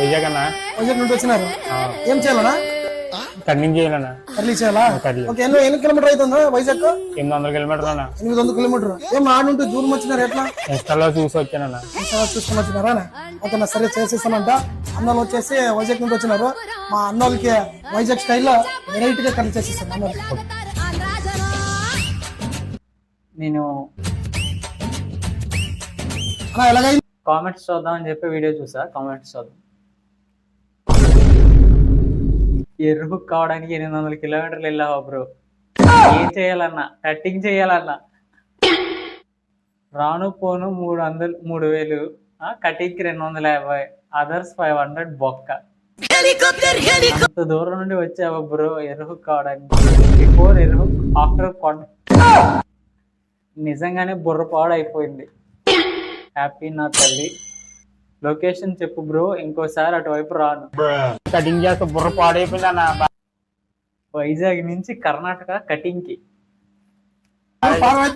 వైజాగ్ అన్న. వైజాగ్ నుండి వచ్చినారు. ఏం చేయాలన్నా? కర్నింగ్ చేయాలన్నా. కర్లీ చేయాలా? కర్లీ. ఓకే, ఎన్ని కిలోమీటర్ అవుతుందా వైజాగ్? 800 కిలోమీటర్ అన్న. 800 కిలోమీటర్. ఏం ఆడుంటూ దూరం వచ్చినారు ఎట్లా? ఇన్స్టాలో చూసి వచ్చానన్న. చూసుకొని వచ్చినారా? ఓకేనా, సరే చేసేస్తానంట. అన్నోళ్ళు వచ్చేసి వైజాగ్ నుండి వచ్చినారు. మా అన్నోళ్ళకి వైజాగ్ స్టైల్లో వెరైటీగా కర్రీ చేసేస్తాను అన్నోళ్ళకి. నేను ఎలాగైంది? కామెంట్స్ చూద్దాం అని చెప్పి వీడియో చూసా. కామెంట్స్ చూద్దాం. ఎరువు కావడానికి 800 కిలోమీటర్లు వెళ్ళావా బ్రో? ఏం చేయాలన్నా? కట్టింగ్ చేయాలన్నా? రాను పోను 3,000, కటింగ్ 250, అదర్స్ 500 బొక్క. అంత దూరం నుండి వచ్చావా బ్రో ఎరువు కావడానికి? బిఫోర్ ఎరువు, ఆఫ్టర్ నిజంగానే బుర్ర పాడైపోయింది. హ్యాపీ నా తల్లి. లొకేషన్ చెప్పు బ్రో, ఇంకోసారి అటువైపు రాను. కటింగ్ చేస్తే బుర్ర పాడైపోయింది అన్న. వైజాగ్ నుంచి కర్ణాటక కటింగ్ కి.